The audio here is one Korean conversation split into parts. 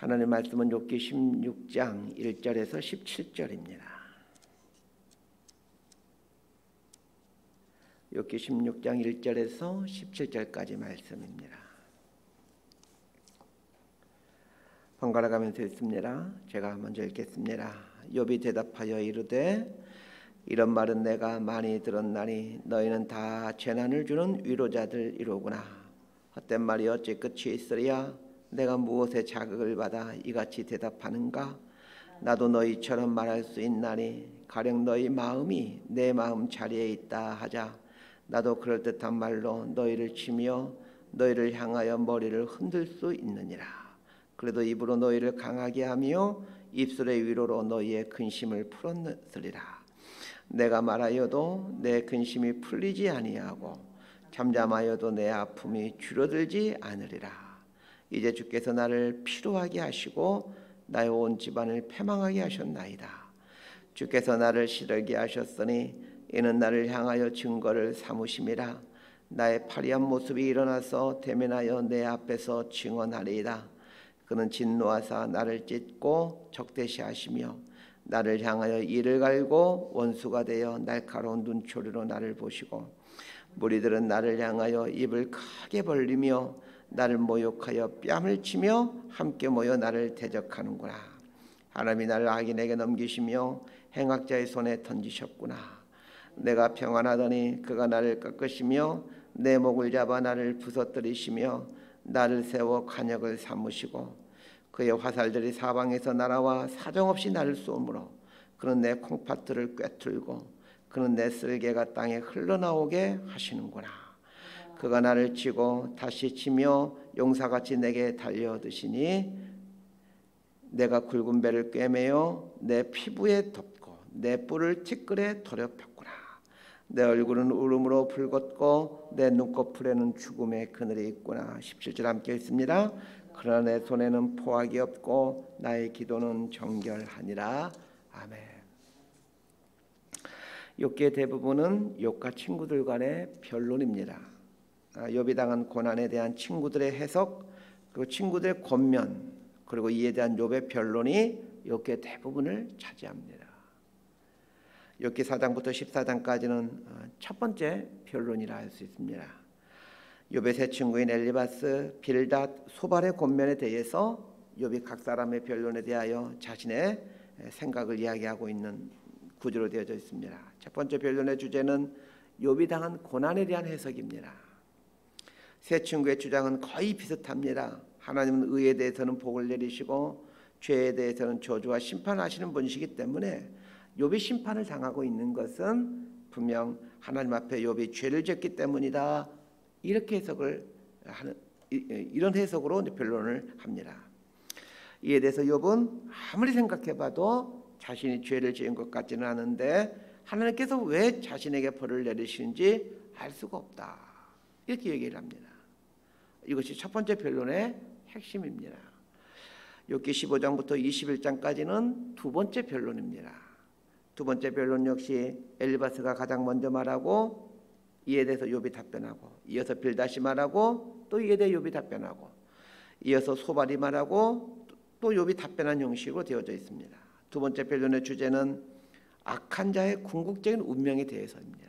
하나님 말씀은 욥기 16장 1절에서 17절입니다. 욥기 16장 1절에서 17절까지 말씀입니다. 번갈아 가면서 읽습니다. 제가 먼저 읽겠습니다. 욥이 대답하여 이르되 이런 말은 내가 많이 들었나니 너희는 다 재난을 주는 위로자들이로구나. 헛된 말이 어찌 끝이 있으랴. 내가 무엇에 자극을 받아 이같이 대답하는가. 나도 너희처럼 말할 수 있나니 가령 너희 마음이 내 마음 자리에 있다 하자. 나도 그럴듯한 말로 너희를 치며 너희를 향하여 머리를 흔들 수 있느니라. 그래도 입으로 너희를 강하게 하며 입술의 위로로 너희의 근심을 풀었으리라. 내가 말하여도 내 근심이 풀리지 아니하고 잠잠하여도 내 아픔이 줄어들지 않으리라. 이제 주께서 나를 피로하게 하시고 나의 온 집안을 패망하게 하셨나이다. 주께서 나를 시들게 하셨으니 이는 나를 향하여 증거를 삼으심이라. 나의 파리한 모습이 일어나서 대면하여 내 앞에서 증언하리이다. 그는 진노하사 나를 찢고 적대시하시며 나를 향하여 이를 갈고 원수가 되어 날카로운 눈초리로 나를 보시고 무리들은 나를 향하여 입을 크게 벌리며 나를 모욕하여 뺨을 치며 함께 모여 나를 대적하는구나. 하나님이 나를 악인에게 넘기시며 행악자의 손에 던지셨구나. 내가 평안하더니 그가 나를 꺾으시며 내 목을 잡아 나를 부서뜨리시며 나를 세워 간역을 삼으시고 그의 화살들이 사방에서 날아와 사정없이 나를 쏘므로 그는 내 콩팥들을 꿰뚫고 그는 내 쓸개가 땅에 흘러나오게 하시는구나. 그가 나를 치고 다시 치며 용사같이 내게 달려드시니 내가 굵은 배를 꿰매어 내 피부에 덮고 내 뿔을 티끌에 더럽혔구나. 내 얼굴은 울음으로 붉었고 내 눈꺼풀에는 죽음의 그늘이 있구나. 17절 함께 읽습니다. 그러나 내 손에는 포악이 없고 나의 기도는 정결하니라. 아멘. 욥기의 대부분은 욥과 친구들 간의 변론입니다. 욥이 당한 고난에 대한 친구들의 해석, 그리고 친구들의 권면, 그리고 이에 대한 욥의 변론이 욥기의 대부분을 차지합니다. 욥기 4장부터 14장까지는 첫 번째 변론이라 할 수 있습니다. 욥의 세 친구인 엘리바스, 빌닷, 소발의 권면에 대해서 욥이 각 사람의 변론에 대하여 자신의 생각을 이야기하고 있는 구조로 되어져 있습니다. 첫 번째 변론의 주제는 욥이 당한 고난에 대한 해석입니다. 세 친구의 주장은 거의 비슷합니다. 하나님은 의에 대해서는 복을 내리시고 죄에 대해서는 저주와 심판하시는 분이시기 때문에 욥이 심판을 당하고 있는 것은 분명 하나님 앞에 욥이 죄를 짓기 때문이다. 이렇게 해석을 하는, 이런 해석으로 변론을 합니다. 이에 대해서 욥은 아무리 생각해봐도 자신이 죄를 지은 것 같지는 않은데 하나님께서 왜 자신에게 벌을 내리시는지 알 수가 없다. 이렇게 얘기를 합니다. 이것이 첫 번째 변론의 핵심입니다. 욥기 15장부터 21장까지는 두 번째 변론입니다. 두 번째 변론 역시 엘리바스가 가장 먼저 말하고 이에 대해서 욥이 답변하고 이어서 빌닷이 말하고 또 이에 대해 욥이 답변하고 이어서 소발이 말하고 또 욥이 답변한 형식으로 되어져 있습니다. 두 번째 변론의 주제는 악한 자의 궁극적인 운명에 대해서입니다.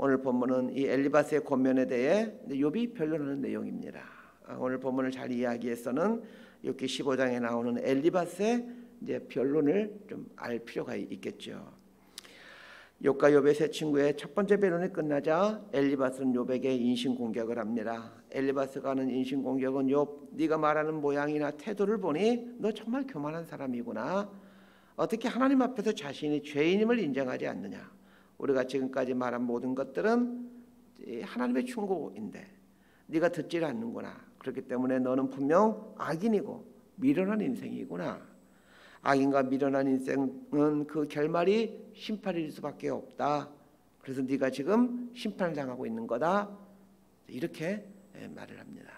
오늘 본문은 이 엘리바스의 권면에 대해 욥이 변론하는 내용입니다. 오늘 본문을 잘 이해하기 위해서는 욥기 15장에 나오는 엘리바스의 이제 변론을 좀 알 필요가 있겠죠. 욥과 욥의 세 친구의 첫 번째 변론이 끝나자 엘리바스는 욥에게 인신공격을 합니다. 엘리바스가 하는 인신공격은 욥, 네가 말하는 모양이나 태도를 보니 너 정말 교만한 사람이구나. 어떻게 하나님 앞에서 자신이 죄인임을 인정하지 않느냐. 우리가 지금까지 말한 모든 것들은 하나님의 충고인데 네가 듣질 않는구나. 그렇기 때문에 너는 분명 악인이고 미련한 인생이구나. 악인과 미련한 인생은 그 결말이 심판일 수밖에 없다. 그래서 네가 지금 심판을 당하고 있는 거다. 이렇게 말을 합니다.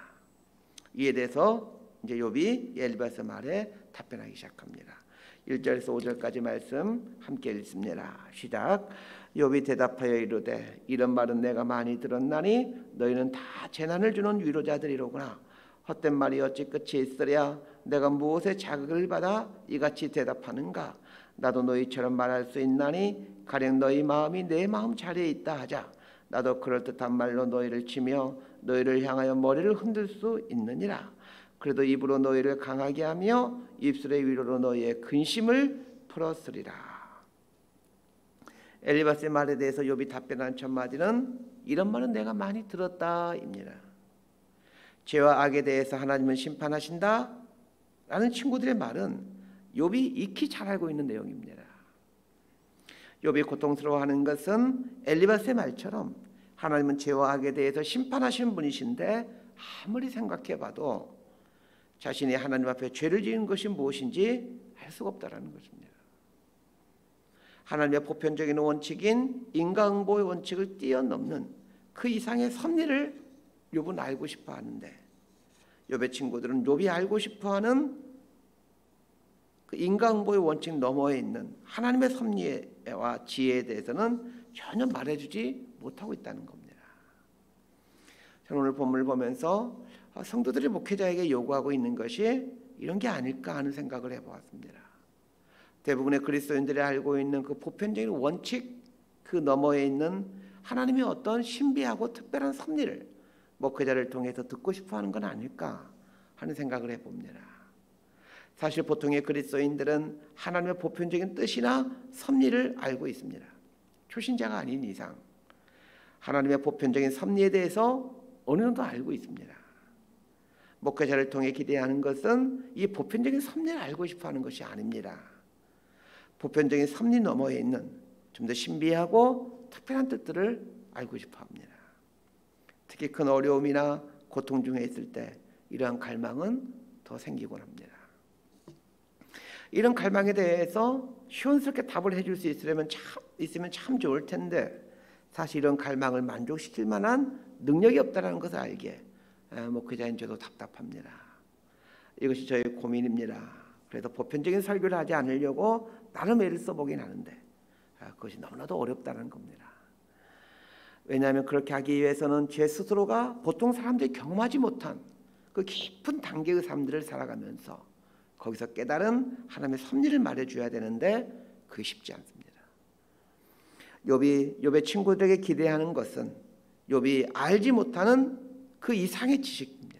이에 대해서 이제 욥이 엘리바스 말에 답변하기 시작합니다. 1절에서 5절까지 말씀 함께 읽습니다. 시작. 욥이 대답하여 이르되 이런 말은 내가 많이 들었나니 너희는 다 재난을 주는 위로자들이로구나. 헛된 말이 어찌 끝이 있으랴. 내가 무엇에 자극을 받아 이같이 대답하는가? 나도 너희처럼 말할 수 있나니 가령 너희 마음이 내 마음 자리에 있다 하자. 나도 그럴듯한 말로 너희를 치며 너희를 향하여 머리를 흔들 수 있느니라. 그래도 입으로 너희를 강하게 하며 입술의 위로로 너희의 근심을 풀었으리라. 엘리바스의 말에 대해서 욥이 답변한 첫 마디는 이런 말은 내가 많이 들었다입니다. 죄와 악에 대해서 하나님은 심판하신다 라는 친구들의 말은 욥이 익히 잘 알고 있는 내용입니다. 욥이 고통스러워하는 것은 엘리바스의 말처럼 하나님은 죄와 악에 대해서 심판하시는 분이신데 아무리 생각해봐도 자신이 하나님 앞에 죄를 지은 것이 무엇인지 알 수가 없다는 것입니다. 하나님의 보편적인 원칙인 인과응보의 원칙을 뛰어넘는 그 이상의 섭리를 욥은 알고 싶어 하는데 욥의 친구들은 욥이 알고 싶어하는 그 인과응보의 원칙 너머에 있는 하나님의 섭리와 지혜에 대해서는 전혀 말해주지 못하고 있다는 겁니다. 저는 오늘 본문을 보면서 성도들이 목회자에게 요구하고 있는 것이 이런 게 아닐까 하는 생각을 해보았습니다. 대부분의 그리스도인들이 알고 있는 그 보편적인 원칙 그 너머에 있는 하나님의 어떤 신비하고 특별한 섭리를 목회자를 통해서 듣고 싶어하는 건 아닐까 하는 생각을 해봅니다. 사실 보통의 그리스도인들은 하나님의 보편적인 뜻이나 섭리를 알고 있습니다. 초신자가 아닌 이상 하나님의 보편적인 섭리에 대해서 어느 정도 알고 있습니다. 목회자를 통해 기대하는 것은 이 보편적인 섭리를 알고 싶어하는 것이 아닙니다. 보편적인 섭리 너머에 있는 좀 더 신비하고 특별한 뜻들을 알고 싶어합니다. 특히 큰 어려움이나 고통 중에 있을 때 이러한 갈망은 더 생기곤 합니다. 이런 갈망에 대해서 시원스럽게 답을 해줄 수 있으면 참 좋을 텐데 사실 이런 갈망을 만족시킬 만한 능력이 없다는 것을 알기에 목회자인 저도 답답합니다. 이것이 저의 고민입니다. 그래서 보편적인 설교를 하지 않으려고 나름 애를 써보긴 하는데 그것이 너무나도 어렵다는 겁니다. 왜냐하면 그렇게 하기 위해서는 제 스스로가 보통 사람들이 경험하지 못한 그 깊은 단계의 삶들을 살아가면서 거기서 깨달은 하나님의 섭리를 말해줘야 되는데 그게 쉽지 않습니다. 욥의 친구들에게 기대하는 것은 욥이 알지 못하는 그 이상의 지식입니다.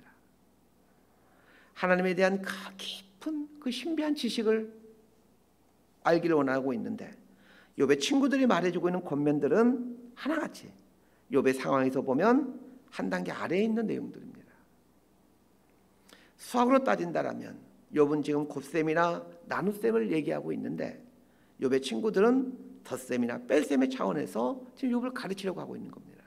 하나님에 대한 그 깊은 그 신비한 지식을 알기를 원하고 있는데 욥의 친구들이 말해주고 있는 권면들은 하나같이 욥의 상황에서 보면 한 단계 아래에 있는 내용들입니다. 수학으로 따진다라면 욥은 지금 곱셈이나 나눗셈을 얘기하고 있는데 욥의 친구들은 덧셈이나 뺄셈의 차원에서 지금 욥을 가르치려고 하고 있는 겁니다.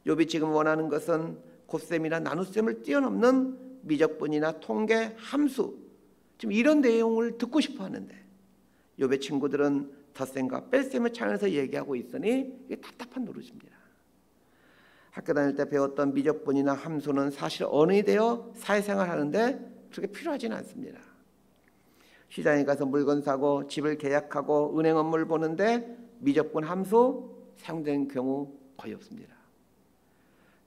욥이 지금 원하는 것은 곱셈이나 나눗셈을 뛰어넘는 미적분이나 통계, 함수 지금 이런 내용을 듣고 싶어 하는데 욥의 친구들은 덧셈과 뺄셈의 차원에서 얘기하고 있으니 이게 답답한 노릇입니다. 학교 다닐 때 배웠던 미적분이나 함수는 사실 언어이 되어 사회생활하는데 그렇게 필요하지는 않습니다. 시장에 가서 물건 사고 집을 계약하고 은행 업무를 보는데 미적분 함수 사용되는 경우 거의 없습니다.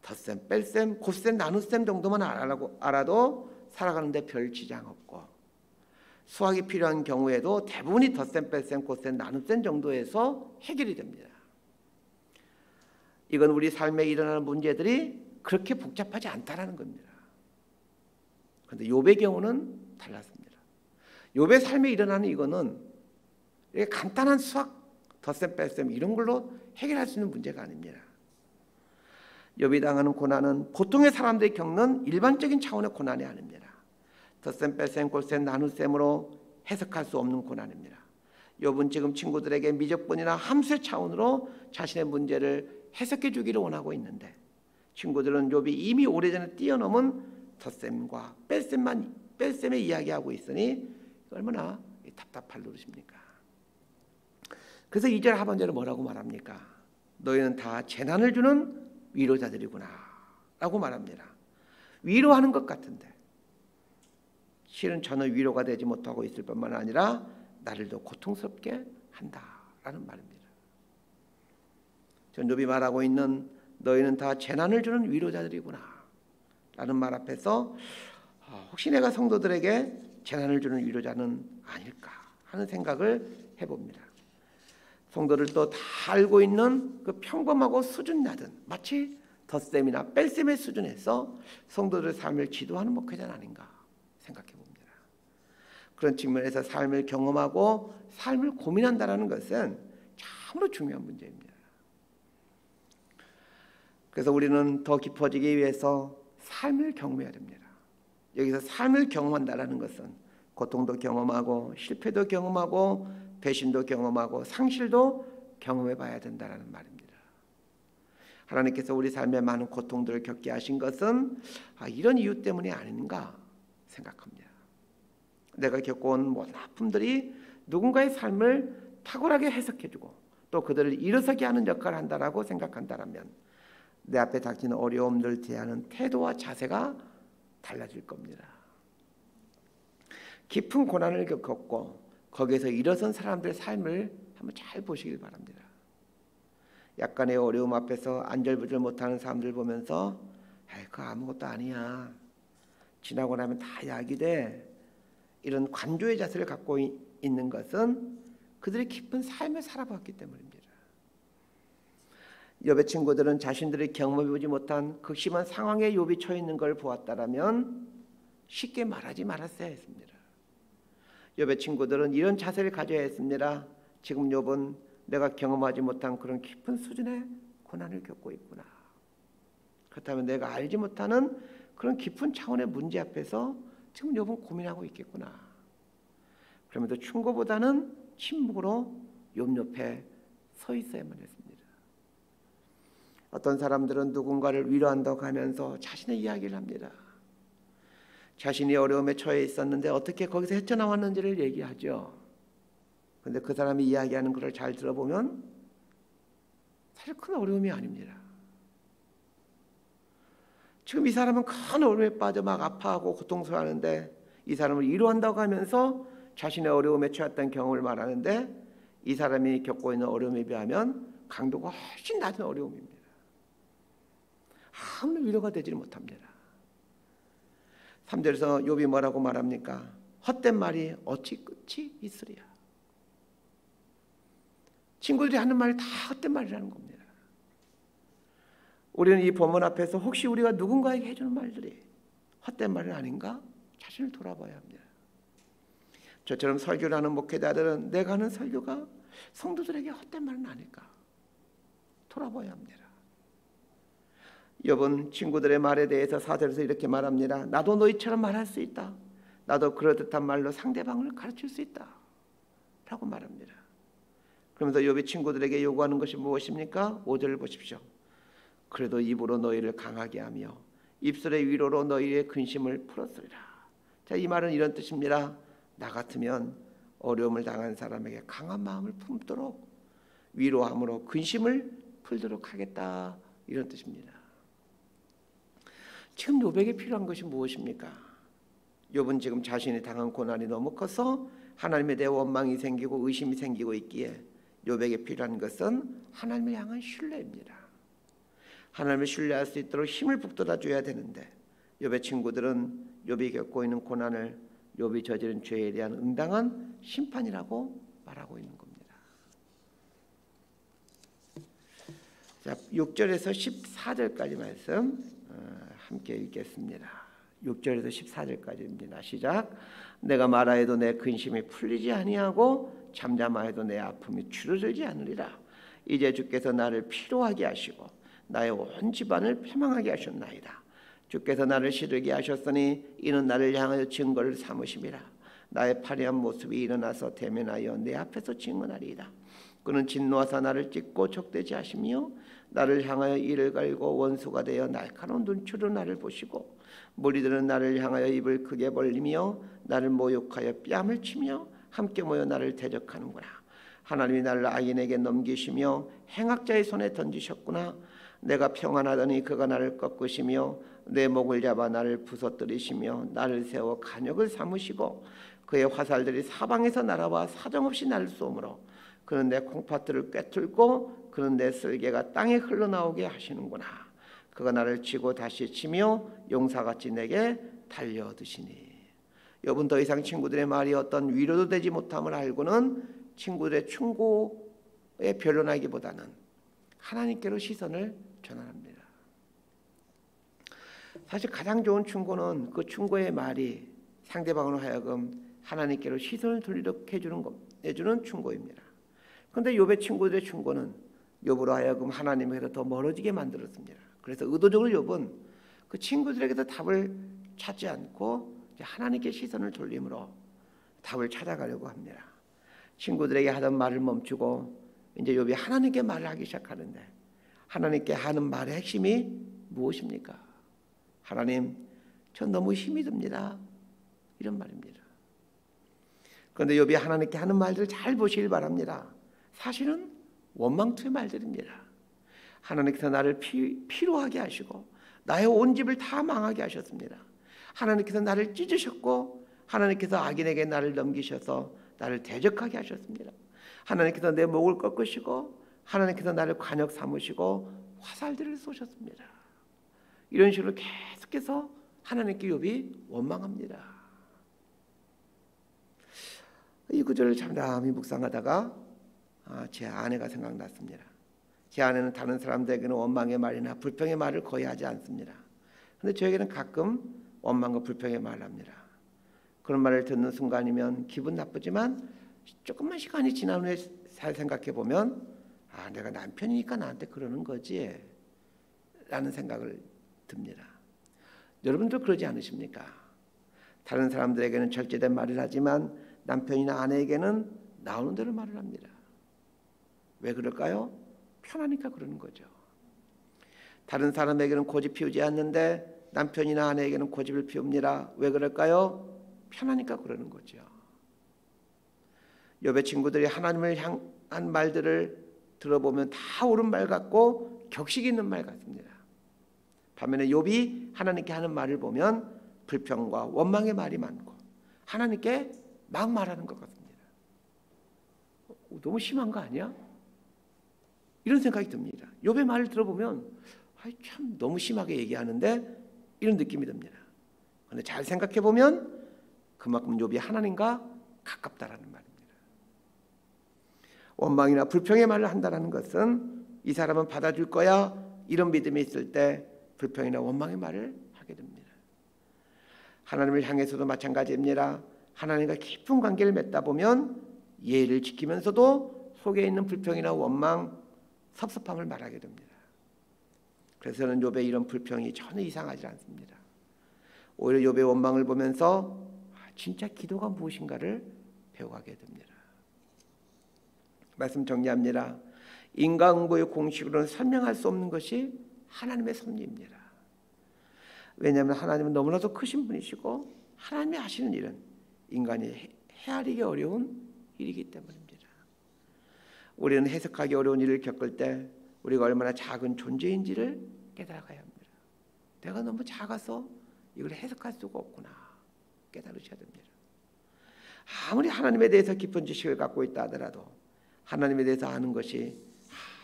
덧셈, 뺄셈, 곱셈, 나눗셈 정도만 알아도 살아가는데 별 지장 없고 수학이 필요한 경우에도 대부분이 덧셈, 뺄셈, 곱셈, 나눗셈 정도에서 해결이 됩니다. 이건 우리 삶에 일어나는 문제들이 그렇게 복잡하지 않다라는 겁니다. 그런데 욥의 경우는 달랐습니다. 욥의 삶에 일어나는 이거는 간단한 수학, 덧셈, 뺄셈 이런 걸로 해결할 수 있는 문제가 아닙니다. 욥이 당하는 고난은 보통의 사람들이 겪는 일반적인 차원의 고난이 아닙니다. 덧셈, 뺄셈, 곱셈, 나눗셈으로 해석할 수 없는 고난입니다. 욥은 지금 친구들에게 미적분이나 함수의 차원으로 자신의 문제를 해석해 주기를 원하고 있는데 친구들은 욥이 이미 오래전에 뛰어넘은 덧셈과 뺄셈에 이야기하고 있으니 얼마나 답답할 노릇입니까? 그래서 2절 하반절에 뭐라고 말합니까? 너희는 다 재난을 주는 위로자들이구나 라고 말합니다. 위로하는 것 같은데 실은 전혀 위로가 되지 못하고 있을 뿐만 아니라 나를 더 고통스럽게 한다라는 말입니다. 전 욥이 말하고 있는 너희는 다 재난을 주는 위로자들이구나 라는 말 앞에서 혹시 내가 성도들에게 재난을 주는 위로자는 아닐까 하는 생각을 해봅니다. 성도들도 다 알고 있는 그 평범하고 수준 낮은 마치 덧셈이나 뺄셈의 수준에서 성도들의 삶을 지도하는 목회자는 아닌가 생각해 봅니다. 그런 측면에서 삶을 경험하고 삶을 고민한다는 것은 참으로 중요한 문제입니다. 그래서 우리는 더 깊어지기 위해서 삶을 경험해야 됩니다. 여기서 삶을 경험한다는 것은 고통도 경험하고 실패도 경험하고 배신도 경험하고 상실도 경험해 봐야 된다는 말입니다. 하나님께서 우리 삶에 많은 고통들을 겪게 하신 것은 이런 이유 때문이 아닌가 생각합니다. 내가 겪어온 모든 아픔들이 누군가의 삶을 탁월하게 해석해주고 또 그들을 일어서게 하는 역할을 한다라고 생각한다면 내 앞에 닥치는 어려움들을 대하는 태도와 자세가 달라질 겁니다. 깊은 고난을 겪었고 거기에서 일어선 사람들의 삶을 한번 잘 보시길 바랍니다. 약간의 어려움 앞에서 안절부절 못하는 사람들 보면서 그거 아무것도 아니야, 지나고 나면 다 약이 돼, 이런 관조의 자세를 갖고 있는 것은 그들이 깊은 삶을 살아봤기 때문입니다. 욥의 친구들은 자신들이 경험해보지 못한 극심한 상황에 욥이 처해 있는 걸 보았다라면 쉽게 말하지 말았어야 했습니다. 욥의 친구들은 이런 자세를 가져야 했습니다. 지금 욥은 내가 경험하지 못한 그런 깊은 수준의 고난을 겪고 있구나. 그렇다면 내가 알지 못하는 그런 깊은 차원의 문제 앞에서 지금 욥은 고민하고 있겠구나. 그러면서 충고보다는 침묵으로 욥 옆에 서 있어야만 했습니다. 어떤 사람들은 누군가를 위로한다고 하면서 자신의 이야기를 합니다. 자신이 어려움에 처해 있었는데 어떻게 거기서 헤쳐나왔는지를 얘기하죠. 그런데 그 사람이 이야기하는 것을 잘 들어보면 사실 큰 어려움이 아닙니다. 지금 이 사람은 큰 어려움에 빠져 막 아파하고 고통스러워하는데 이 사람을 위로한다고 하면서 자신의 어려움에 처했던 경험을 말하는데 이 사람이 겪고 있는 어려움에 비하면 강도가 훨씬 낮은 어려움입니다. 아무런 위로가 되지를 못합니다. 3절에서 욥이 뭐라고 말합니까? 헛된 말이 어찌 끝이 있으랴. 친구들이 하는 말이 다 헛된 말이라는 겁니다. 우리는 이 본문 앞에서 혹시 우리가 누군가에게 해주는 말들이 헛된 말은 아닌가? 자신을 돌아봐야 합니다. 저처럼 설교를 하는 목회자들은 내가 하는 설교가 성도들에게 헛된 말은 아닐까? 돌아봐야 합니다. 욥은 친구들의 말에 대해서 4절에서 이렇게 말합니다. 나도 너희처럼 말할 수 있다. 나도 그럴듯한 말로 상대방을 가르칠 수 있다. 라고 말합니다. 그러면서 욥이 친구들에게 요구하는 것이 무엇입니까? 5절을 보십시오. 그래도 입으로 너희를 강하게 하며 입술의 위로로 너희의 근심을 풀었으리라. 자, 이 말은 이런 뜻입니다. 나 같으면 어려움을 당한 사람에게 강한 마음을 품도록 위로함으로 근심을 풀도록 하겠다. 이런 뜻입니다. 지금 욥에게 필요한 것이 무엇입니까? 욥은 지금 자신이 당한 고난이 너무 커서 하나님에 대해 원망이 생기고 의심이 생기고 있기에 욥에게 필요한 것은 하나님을 향한 신뢰입니다. 하나님을 신뢰할 수 있도록 힘을 북돋아 줘야 되는데 욥의 친구들은 욥이 겪고 있는 고난을 욥이 저지른 죄에 대한 응당한 심판이라고 말하고 있는 겁니다. 자, 6절에서 14절까지 말씀 함께 읽겠습니다. 6절에서 14절까지입니다. 시작. 내가 말하여도 내 근심이 풀리지 아니하고 잠잠하여도 내 아픔이 줄어들지 않으리라. 이제 주께서 나를 피로하게 하시고 나의 온 집안을 패망하게 하셨나이다. 주께서 나를 시들게 하셨으니 이는 나를 향하여 증거를 삼으심이라. 나의 파리한 모습이 일어나서 대면하여 내 앞에서 증언하리이다. 그는 진노하사 나를 찢고 적대지 하시며 나를 향하여 이를 갈고 원수가 되어 날카로운 눈초로 나를 보시고 무리들은 나를 향하여 입을 크게 벌리며 나를 모욕하여 뺨을 치며 함께 모여 나를 대적하는구나. 하나님이 나를 악인에게 넘기시며 행악자의 손에 던지셨구나. 내가 평안하더니 그가 나를 꺾으시며 내 목을 잡아 나를 부서뜨리시며 나를 세워 간역을 삼으시고 그의 화살들이 사방에서 날아와 사정없이 나를 쏘므로 그는 내 콩팥들을 꿰뚫고 그는 내 쓸개가 땅에 흘러나오게 하시는구나. 그가 나를 치고 다시 치며 용사같이 내게 달려드시니. 욥은 더 이상 친구들의 말이 어떤 위로도 되지 못함을 알고는 친구들의 충고에 변론하기보다는 하나님께로 시선을 전환합니다. 사실 가장 좋은 충고는 그 충고의 말이 상대방으로 하여금 하나님께로 시선을 돌리도록 해주는 충고입니다. 그런데 욥의 친구들의 충고는 욥으로 하여금 하나님에게서 더 멀어지게 만들었습니다. 그래서 의도적으로 욥은 그 친구들에게서 답을 찾지 않고 하나님께 시선을 돌림으로 답을 찾아가려고 합니다. 친구들에게 하던 말을 멈추고 이제 욥이 하나님께 말을 하기 시작하는데, 하나님께 하는 말의 핵심이 무엇입니까? 하나님, 전 너무 힘이 듭니다. 이런 말입니다. 그런데 욥이 하나님께 하는 말들을 잘 보시길 바랍니다. 사실은 원망투의 말들입니다. 하나님께서 나를 피로하게 하시고 나의 온 집을 다 망하게 하셨습니다. 하나님께서 나를 찢으셨고 하나님께서 악인에게 나를 넘기셔서 나를 대적하게 하셨습니다. 하나님께서 내 목을 꺾으시고 하나님께서 나를 관역 삼으시고 화살들을 쏘셨습니다. 이런 식으로 계속해서 하나님께 욥이 원망합니다. 이 구절을 잠잠히 묵상하다가 제 아내가 생각났습니다. 제 아내는 다른 사람들에게는 원망의 말이나 불평의 말을 거의 하지 않습니다. 그런데 저에게는 가끔 원망과 불평의 말을 합니다. 그런 말을 듣는 순간이면 기분 나쁘지만 조금만 시간이 지난 후에 잘 생각해 보면 내가 남편이니까 나한테 그러는 거지 라는 생각을 듭니다. 여러분도 그러지 않으십니까? 다른 사람들에게는 절제된 말을 하지만 남편이나 아내에게는 나오는 대로 말을 합니다. 왜 그럴까요? 편하니까 그러는 거죠. 다른 사람에게는 고집 피우지 않는데 남편이나 아내에게는 고집을 피웁니다. 왜 그럴까요? 편하니까 그러는 거죠. 욥의 친구들이 하나님을 향한 말들을 들어보면 다 옳은 말 같고 격식 있는 말 같습니다. 반면에 욥이 하나님께 하는 말을 보면 불평과 원망의 말이 많고 하나님께 막 말하는 것 같습니다. 너무 심한 거 아니야? 이런 생각이 듭니다. 욥의 말을 들어보면 참 너무 심하게 얘기하는데 이런 느낌이 듭니다. 그런데 잘 생각해 보면 그만큼 욥이 하나님과 가깝다라는 말입니다. 원망이나 불평의 말을 한다는 것은 이 사람은 받아줄 거야 이런 믿음이 있을 때 불평이나 원망의 말을 하게 됩니다. 하나님을 향해서도 마찬가지입니다. 하나님과 깊은 관계를 맺다 보면 예의를 지키면서도 속에 있는 불평이나 원망, 섭섭함을 말하게 됩니다. 그래서 저는 욥의 이런 불평이 전혀 이상하지 않습니다. 오히려 욥의 원망을 보면서 진짜 기도가 무엇인가를 배워가게 됩니다. 말씀 정리합니다. 인간공부의 공식으로는 설명할 수 없는 것이 하나님의 섭리입니다. 왜냐하면 하나님은 너무나도 크신 분이시고 하나님이 하시는 일은 인간이 헤아리기 어려운 일이기 때문입니다. 우리는 해석하기 어려운 일을 겪을 때 우리가 얼마나 작은 존재인지를 깨달아가야 합니다. 내가 너무 작아서 이걸 해석할 수가 없구나 깨달으셔야 됩니다. 아무리 하나님에 대해서 깊은 지식을 갖고 있다 하더라도 하나님에 대해서 아는 것이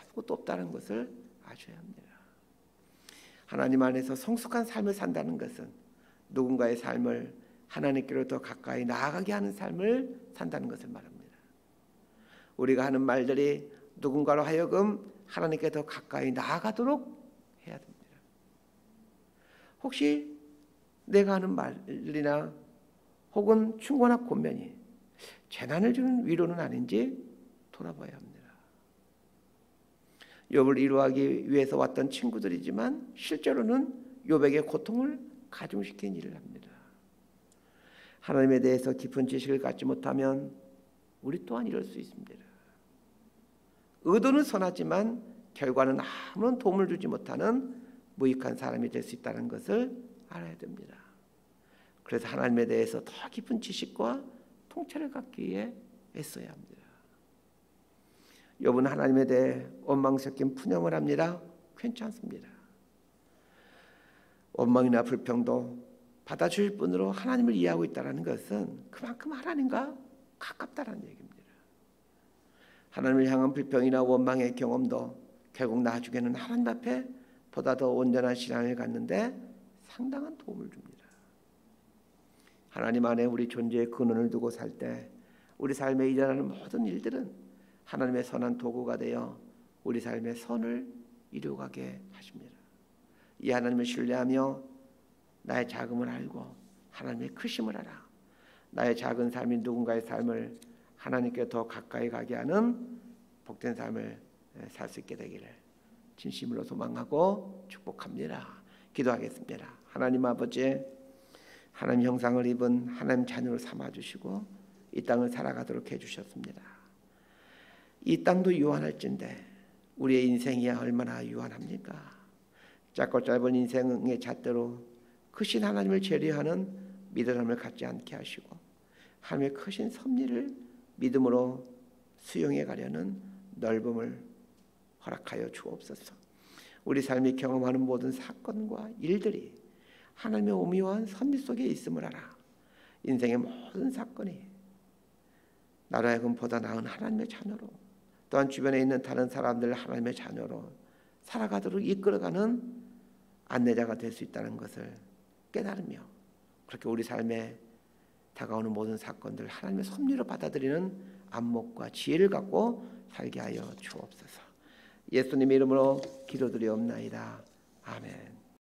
아무것도 없다는 것을 아셔야 합니다. 하나님 안에서 성숙한 삶을 산다는 것은 누군가의 삶을 하나님께로 더 가까이 나아가게 하는 삶을 산다는 것을 말합니다. 우리가 하는 말들이 누군가로 하여금 하나님께 더 가까이 나아가도록 해야 됩니다. 혹시 내가 하는 말이나 혹은 충고나 권면이 재난을 주는 위로는 아닌지 돌아봐야 합니다. 욥을 위로하기 위해서 왔던 친구들이지만 실제로는 욥에게 고통을 가중시킨 일을 합니다. 하나님에 대해서 깊은 지식을 갖지 못하면 우리 또한 이럴 수 있습니다. 의도는 선하지만 결과는 아무런 도움을 주지 못하는 무익한 사람이 될 수 있다는 것을 알아야 됩니다. 그래서 하나님에 대해서 더 깊은 지식과 통찰을 갖기 위해 애써야 합니다. 욥은 하나님에 대해 원망 섞인 푸념을 합니다. 괜찮습니다. 원망이나 불평도 받아주실 분으로 하나님을 이해하고 있다는 것은 그만큼 하나님과 가깝다는 얘기입니다. 하나님을 향한 불평이나 원망의 경험도 결국 나중에는 하나님 앞에 보다 더 온전한 신앙을 갖는데 상당한 도움을 줍니다. 하나님 안에 우리 존재의 근원을 두고 살 때 우리 삶에 일어나는 모든 일들은 하나님의 선한 도구가 되어 우리 삶의 선을 이루어가게 하십니다. 이 하나님을 신뢰하며 나의 작음을 알고 하나님의 크심을 알아 나의 작은 삶이 누군가의 삶을 하나님께 더 가까이 가게 하는 복된 삶을 살 수 있게 되기를 진심으로 소망하고 축복합니다. 기도하겠습니다. 하나님 아버지, 하나님 형상을 입은 하나님 자녀로 삼아주시고 이 땅을 살아가도록 해주셨습니다. 이 땅도 유한할진데 우리의 인생이 얼마나 유한합니까? 짧고 짧은 인생의 잣대로 크신 하나님을 재려하는 믿음을 갖지 않게 하시고 하나님의 크신 섭리를 믿음으로 수용해 가려는 넓음을 허락하여 주옵소서. 우리 삶이 경험하는 모든 사건과 일들이 하나님의 오묘한 섭리 속에 있음을 알아 인생의 모든 사건이 나로 하여금 보다 나은 하나님의 자녀로 또한 주변에 있는 다른 사람들 하나님의 자녀로 살아가도록 이끌어가는 안내자가 될 수 있다는 것을 깨달으며 그렇게 우리 삶에 다가오는 모든 사건들 하나님의 섭리로 받아들이는 안목과 지혜를 갖고 살게 하여 주옵소서. 예수님의 이름으로 기도드리옵나이다. 아멘.